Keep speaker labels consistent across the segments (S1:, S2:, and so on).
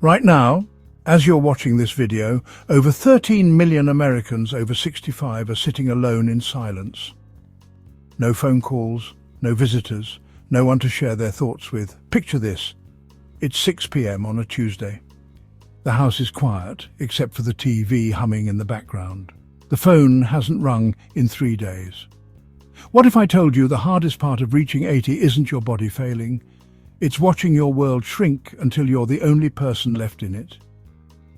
S1: Right now, as you're watching this video, over 13 million Americans over 65 are sitting alone in silence. No phone calls, no visitors, no one to share their thoughts with. Picture this. It's 6 p.m. on a Tuesday. The house is quiet, except for the TV humming in the background. The phone hasn't rung in 3 days. What if I told you the hardest part of reaching 80 isn't your body failing? It's watching your world shrink until you're the only person left in it.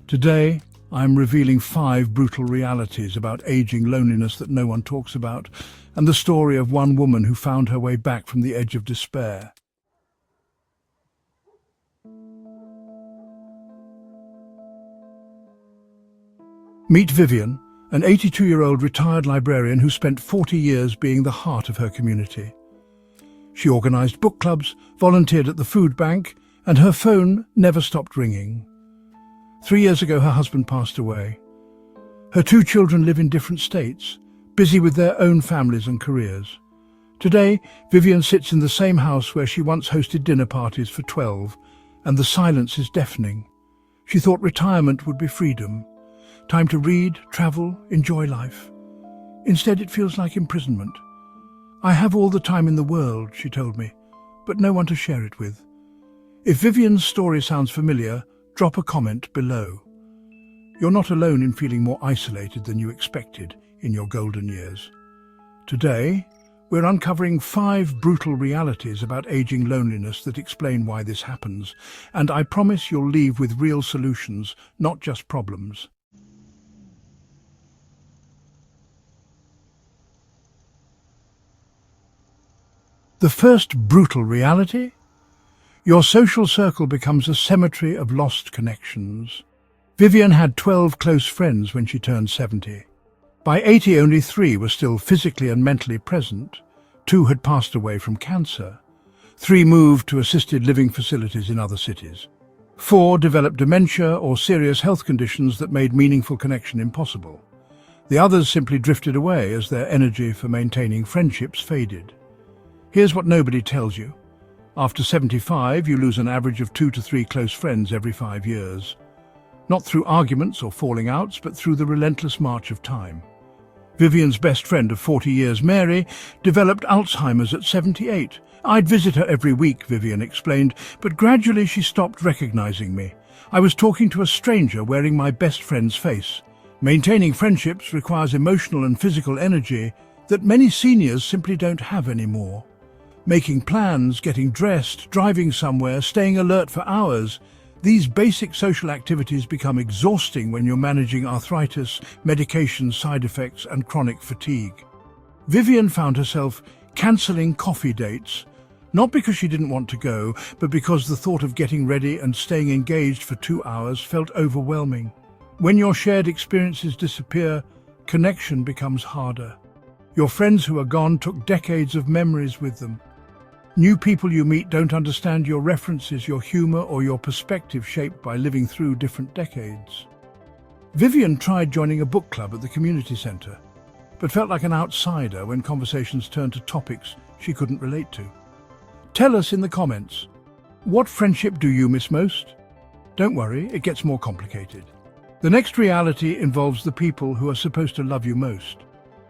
S1: Today, I'm revealing 5 brutal realities about aging loneliness that no one talks about, and the story of one woman who found her way back from the edge of despair. Meet Vivian, an 82-year-old retired librarian who spent 40 years being the heart of her community. She organised book clubs, volunteered at the food bank, and her phone never stopped ringing. 3 years ago, her husband passed away. Her 2 children live in different states, busy with their own families and careers. Today, Vivian sits in the same house where she once hosted dinner parties for 12, and the silence is deafening. She thought retirement would be freedom. Time to read, travel, enjoy life. Instead, it feels like imprisonment. I have all the time in the world, she told me, but no one to share it with. If Vivian's story sounds familiar, drop a comment below. You're not alone in feeling more isolated than you expected in your golden years. Today, we're uncovering 5 brutal realities about aging loneliness that explain why this happens, and I promise you'll leave with real solutions, not just problems. The first brutal reality? Your social circle becomes a cemetery of lost connections. Vivian had 12 close friends when she turned 70. By 80, only 3 were still physically and mentally present. 2 had passed away from cancer. 3 moved to assisted living facilities in other cities. 4 developed dementia or serious health conditions that made meaningful connection impossible. The others simply drifted away as their energy for maintaining friendships faded. Here's what nobody tells you. After 75, you lose an average of 2 to 3 close friends every 5 years. Not through arguments or falling outs, but through the relentless march of time. Vivian's best friend of 40 years, Mary, developed Alzheimer's at 78. I'd visit her every week, Vivian explained, but gradually she stopped recognizing me. I was talking to a stranger wearing my best friend's face. Maintaining friendships requires emotional and physical energy that many seniors simply don't have anymore. Making plans, getting dressed, driving somewhere, staying alert for hours. These basic social activities become exhausting when you're managing arthritis, medication side effects, and chronic fatigue. Vivian found herself cancelling coffee dates, not because she didn't want to go, but because the thought of getting ready and staying engaged for 2 hours felt overwhelming. When your shared experiences disappear, connection becomes harder. Your friends who are gone took decades of memories with them. New people you meet don't understand your references, your humor, or your perspective shaped by living through different decades. Vivian tried joining a book club at the community center, but felt like an outsider when conversations turned to topics she couldn't relate to. Tell us in the comments, what friendship do you miss most? Don't worry, it gets more complicated. The next reality involves the people who are supposed to love you most.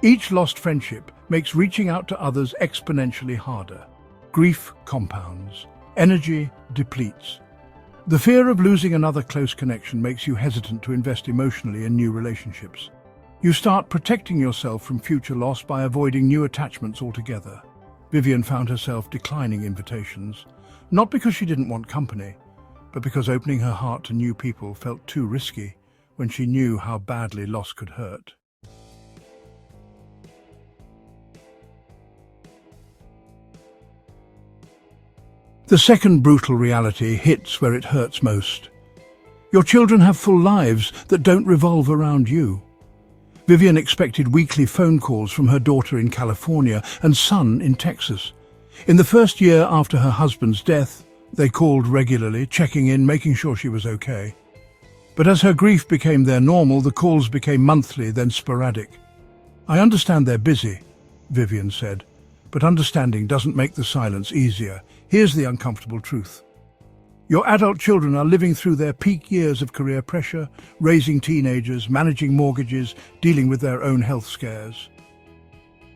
S1: Each lost friendship makes reaching out to others exponentially harder. Grief compounds. Energy depletes. The fear of losing another close connection makes you hesitant to invest emotionally in new relationships. You start protecting yourself from future loss by avoiding new attachments altogether. Vivian found herself declining invitations, not because she didn't want company, but because opening her heart to new people felt too risky when she knew how badly loss could hurt. The second brutal reality hits where it hurts most. Your children have full lives that don't revolve around you. Vivian expected weekly phone calls from her daughter in California and son in Texas. In the first year after her husband's death, they called regularly, checking in, making sure she was okay. But as her grief became their normal, the calls became monthly, then sporadic. I understand they're busy, Vivian said, but understanding doesn't make the silence easier. Here's the uncomfortable truth. Your adult children are living through their peak years of career pressure, raising teenagers, managing mortgages, dealing with their own health scares.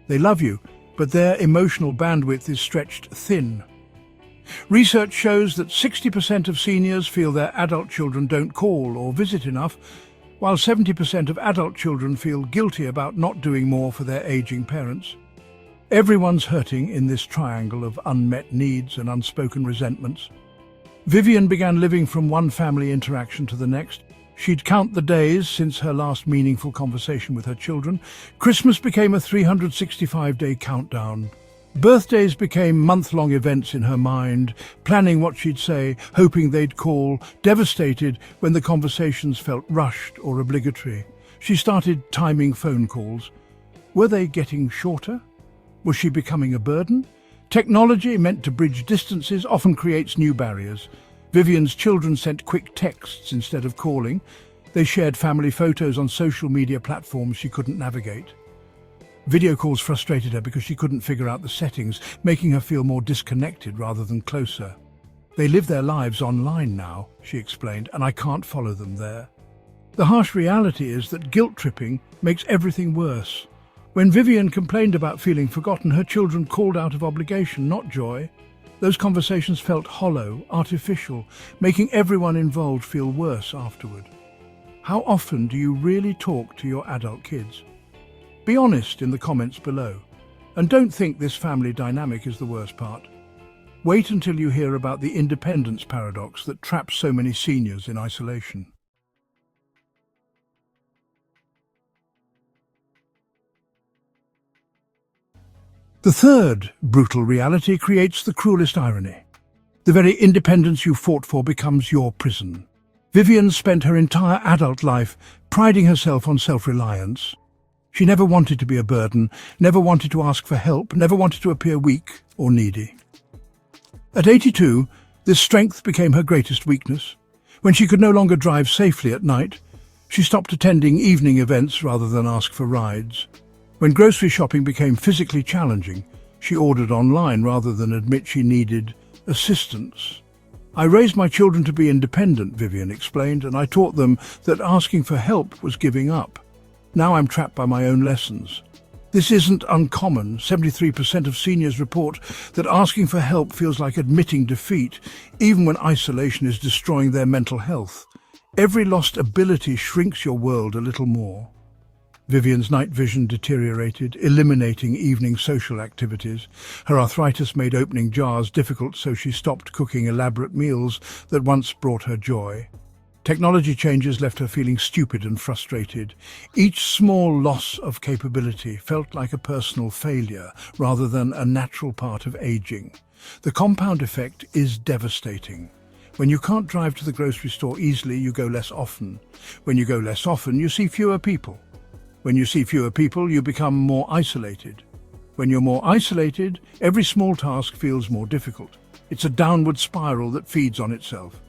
S1: They love you, but their emotional bandwidth is stretched thin. Research shows that 60% of seniors feel their adult children don't call or visit enough, while 70% of adult children feel guilty about not doing more for their aging parents. Everyone's hurting in this triangle of unmet needs and unspoken resentments. Vivian began living from one family interaction to the next. She'd count the days since her last meaningful conversation with her children. Christmas became a 365-day countdown. Birthdays became month-long events in her mind, planning what she'd say, hoping they'd call, devastated when the conversations felt rushed or obligatory. She started timing phone calls. Were they getting shorter? Was she becoming a burden? Technology, meant to bridge distances, often creates new barriers. Vivian's children sent quick texts instead of calling. They shared family photos on social media platforms she couldn't navigate. Video calls frustrated her because she couldn't figure out the settings, making her feel more disconnected rather than closer. They live their lives online now, she explained, and I can't follow them there. The harsh reality is that guilt-tripping makes everything worse. When Vivian complained about feeling forgotten, her children called out of obligation, not joy. Those conversations felt hollow, artificial, making everyone involved feel worse afterward. How often do you really talk to your adult kids? Be honest in the comments below. And don't think this family dynamic is the worst part. Wait until you hear about the independence paradox that traps so many seniors in isolation. The third brutal reality creates the cruelest irony. The very independence you fought for becomes your prison. Vivian spent her entire adult life priding herself on self-reliance. She never wanted to be a burden, never wanted to ask for help, never wanted to appear weak or needy. At 82, this strength became her greatest weakness. When she could no longer drive safely at night, she stopped attending evening events rather than ask for rides. When grocery shopping became physically challenging, she ordered online rather than admit she needed assistance. I raised my children to be independent, Vivian explained, and I taught them that asking for help was giving up. Now I'm trapped by my own lessons. This isn't uncommon. 73% of seniors report that asking for help feels like admitting defeat, even when isolation is destroying their mental health. Every lost ability shrinks your world a little more. Vivian's night vision deteriorated, eliminating evening social activities. Her arthritis made opening jars difficult, so she stopped cooking elaborate meals that once brought her joy. Technology changes left her feeling stupid and frustrated. Each small loss of capability felt like a personal failure rather than a natural part of aging. The compound effect is devastating. When you can't drive to the grocery store easily, you go less often. When you go less often, you see fewer people. When you see fewer people, you become more isolated. When you're more isolated, every small task feels more difficult. It's a downward spiral that feeds on itself.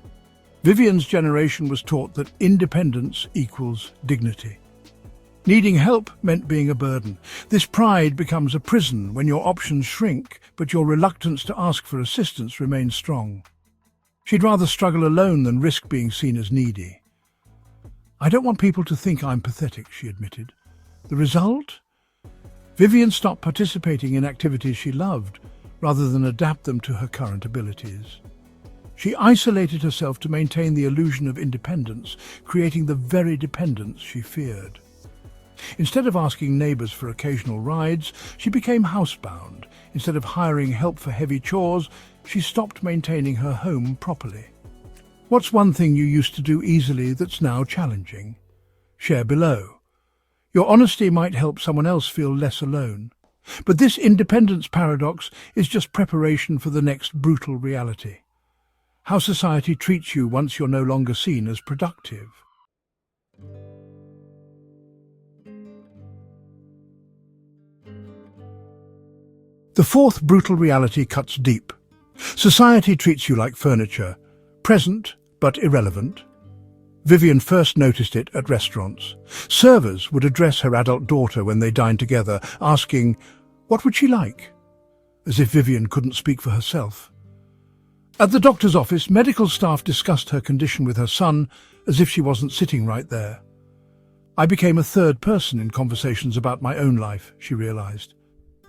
S1: Vivian's generation was taught that independence equals dignity. Needing help meant being a burden. This pride becomes a prison when your options shrink, but your reluctance to ask for assistance remains strong. She'd rather struggle alone than risk being seen as needy. I don't want people to think I'm pathetic, she admitted. The result? Vivian stopped participating in activities she loved, rather than adapt them to her current abilities. She isolated herself to maintain the illusion of independence, creating the very dependence she feared. Instead of asking neighbors for occasional rides, she became housebound. Instead of hiring help for heavy chores, she stopped maintaining her home properly. What's one thing you used to do easily that's now challenging? Share below. Your honesty might help someone else feel less alone. But this independence paradox is just preparation for the next brutal reality. How society treats you once you're no longer seen as productive. The fourth brutal reality cuts deep. Society treats you like furniture, present but irrelevant. Vivian first noticed it at restaurants. Servers would address her adult daughter when they dined together, asking, "What would she like?" As if Vivian couldn't speak for herself. At the doctor's office, medical staff discussed her condition with her son as if she wasn't sitting right there. I became a third person in conversations about my own life, she realized.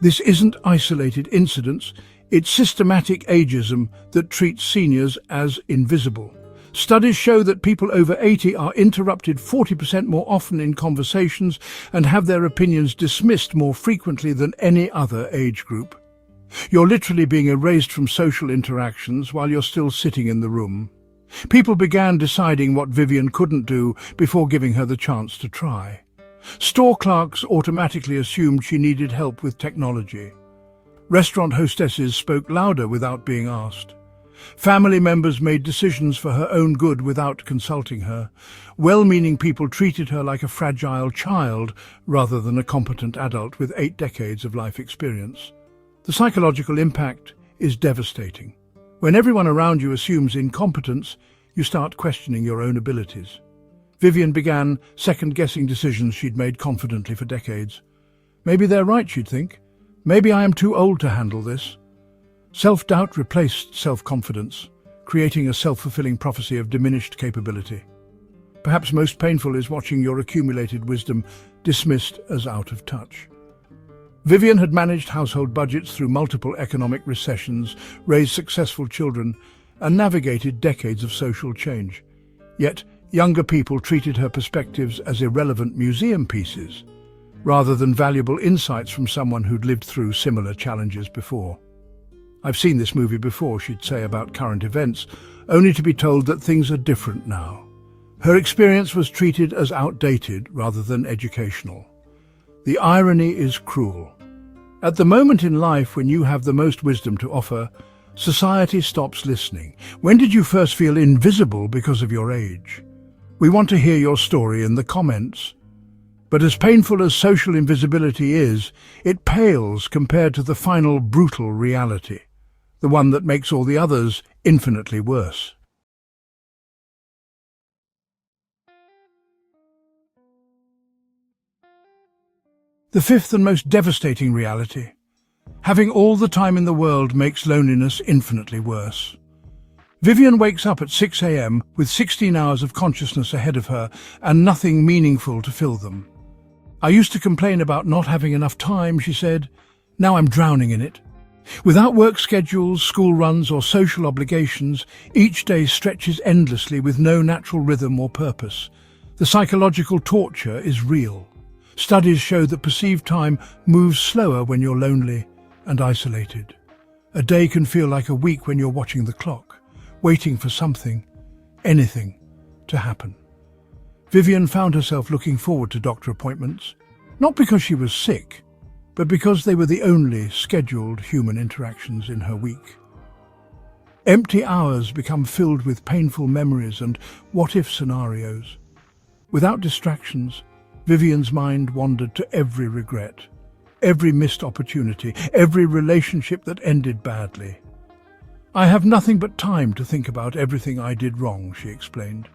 S1: This isn't isolated incidents, it's systematic ageism that treats seniors as invisible. Studies show that people over 80 are interrupted 40% more often in conversations and have their opinions dismissed more frequently than any other age group. You're literally being erased from social interactions while you're still sitting in the room. People began deciding what Vivian couldn't do before giving her the chance to try. Store clerks automatically assumed she needed help with technology. Restaurant hostesses spoke louder without being asked. Family members made decisions for her own good without consulting her. Well-meaning people treated her like a fragile child rather than a competent adult with 8 decades of life experience. The psychological impact is devastating. When everyone around you assumes incompetence, you start questioning your own abilities. Vivian began second-guessing decisions she'd made confidently for decades. Maybe they're right, she'd think. Maybe I am too old to handle this. Self-doubt replaced self-confidence, creating a self-fulfilling prophecy of diminished capability. Perhaps most painful is watching your accumulated wisdom dismissed as out of touch. Vivian had managed household budgets through multiple economic recessions, raised successful children, and navigated decades of social change. Yet, younger people treated her perspectives as irrelevant museum pieces, rather than valuable insights from someone who'd lived through similar challenges before. "I've seen this movie before," she'd say about current events, only to be told that things are different now. Her experience was treated as outdated rather than educational. The irony is cruel. At the moment in life when you have the most wisdom to offer, society stops listening. When did you first feel invisible because of your age? We want to hear your story in the comments. But as painful as social invisibility is, it pales compared to the final brutal reality, the one that makes all the others infinitely worse. The fifth and most devastating reality. Having all the time in the world makes loneliness infinitely worse. Vivian wakes up at 6 a.m. with 16 hours of consciousness ahead of her and nothing meaningful to fill them. "I used to complain about not having enough time," she said. "Now I'm drowning in it." Without work schedules, school runs or social obligations, each day stretches endlessly with no natural rhythm or purpose. The psychological torture is real. Studies show that perceived time moves slower when you're lonely and isolated. A day can feel like a week when you're watching the clock, waiting for something, anything, to happen. Vivian found herself looking forward to doctor appointments, not because she was sick, but because they were the only scheduled human interactions in her week. Empty hours become filled with painful memories and what-if scenarios. Without distractions, Vivian's mind wandered to every regret, every missed opportunity, every relationship that ended badly. "I have nothing but time to think about everything I did wrong," she explained.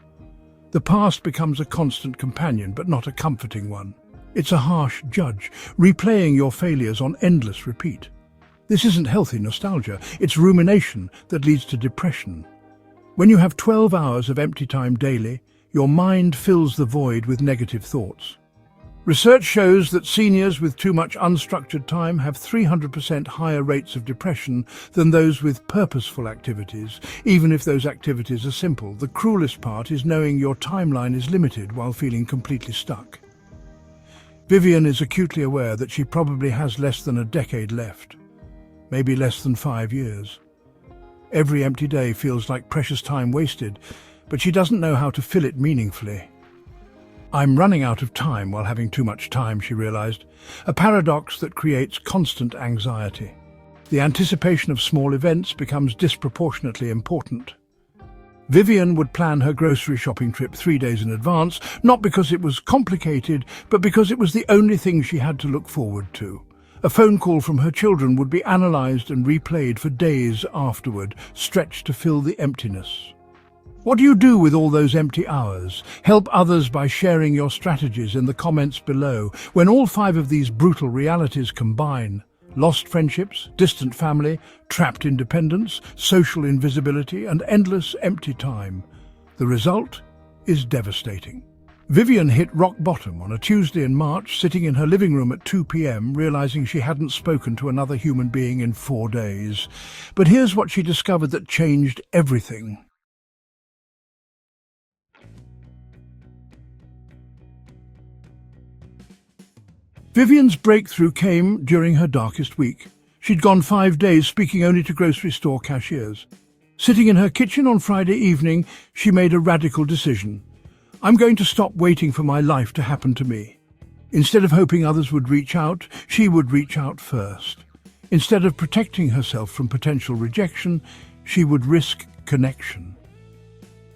S1: The past becomes a constant companion, but not a comforting one. It's a harsh judge, replaying your failures on endless repeat. This isn't healthy nostalgia, it's rumination that leads to depression. When you have 12 hours of empty time daily, your mind fills the void with negative thoughts. Research shows that seniors with too much unstructured time have 300% higher rates of depression than those with purposeful activities, even if those activities are simple. The cruelest part is knowing your timeline is limited while feeling completely stuck. Vivian is acutely aware that she probably has less than a decade left, maybe less than 5 years. Every empty day feels like precious time wasted, but she doesn't know how to fill it meaningfully. "I'm running out of time while having too much time," she realized, a paradox that creates constant anxiety. The anticipation of small events becomes disproportionately important. Vivian would plan her grocery shopping trip 3 days in advance, not because it was complicated, but because it was the only thing she had to look forward to. A phone call from her children would be analyzed and replayed for days afterward, stretched to fill the emptiness. What do you do with all those empty hours? Help others by sharing your strategies in the comments below. When all 5 of these brutal realities combine, lost friendships, distant family, trapped independence, social invisibility, and endless empty time. The result is devastating. Vivian hit rock bottom on a Tuesday in March, sitting in her living room at 2 p.m, realizing she hadn't spoken to another human being in 4 days. But here's what she discovered that changed everything. Vivian's breakthrough came during her darkest week. She'd gone 5 days speaking only to grocery store cashiers. Sitting in her kitchen on Friday evening, she made a radical decision. I'm going to stop waiting for my life to happen to me. Instead of hoping others would reach out, she would reach out first. Instead of protecting herself from potential rejection, she would risk connection.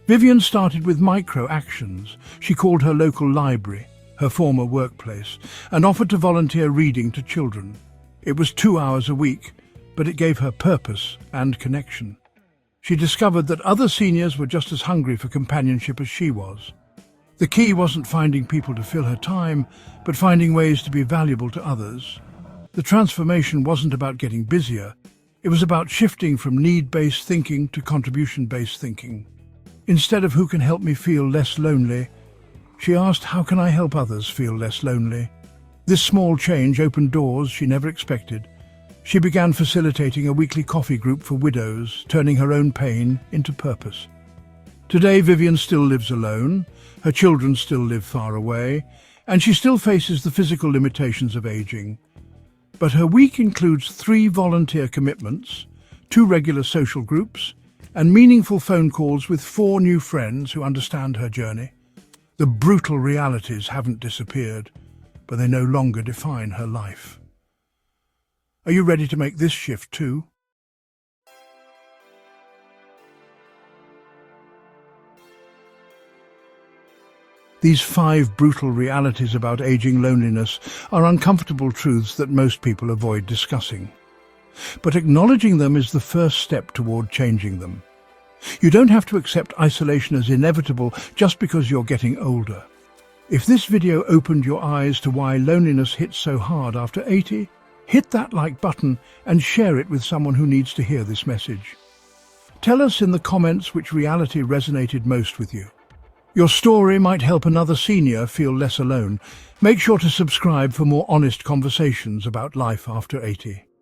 S1: Vivian started with micro actions. She called her local library, her former workplace, and offered to volunteer reading to children. It was 2 hours a week, but it gave her purpose and connection. She discovered that other seniors were just as hungry for companionship as she was. The key wasn't finding people to fill her time, but finding ways to be valuable to others. The transformation wasn't about getting busier. It was about shifting from need-based thinking to contribution-based thinking. Instead of who can help me feel less lonely, she asked, how can I help others feel less lonely? This small change opened doors she never expected. She began facilitating a weekly coffee group for widows, turning her own pain into purpose. Today, Vivian still lives alone, her children still live far away, and she still faces the physical limitations of aging. But her week includes 3 volunteer commitments, 2 regular social groups, and meaningful phone calls with 4 new friends who understand her journey. The brutal realities haven't disappeared, but they no longer define her life. Are you ready to make this shift too? These 5 brutal realities about aging loneliness are uncomfortable truths that most people avoid discussing. But acknowledging them is the first step toward changing them. You don't have to accept isolation as inevitable just because you're getting older. If this video opened your eyes to why loneliness hits so hard after 80, hit that like button and share it with someone who needs to hear this message. Tell us in the comments which reality resonated most with you. Your story might help another senior feel less alone. Make sure to subscribe for more honest conversations about life after 80.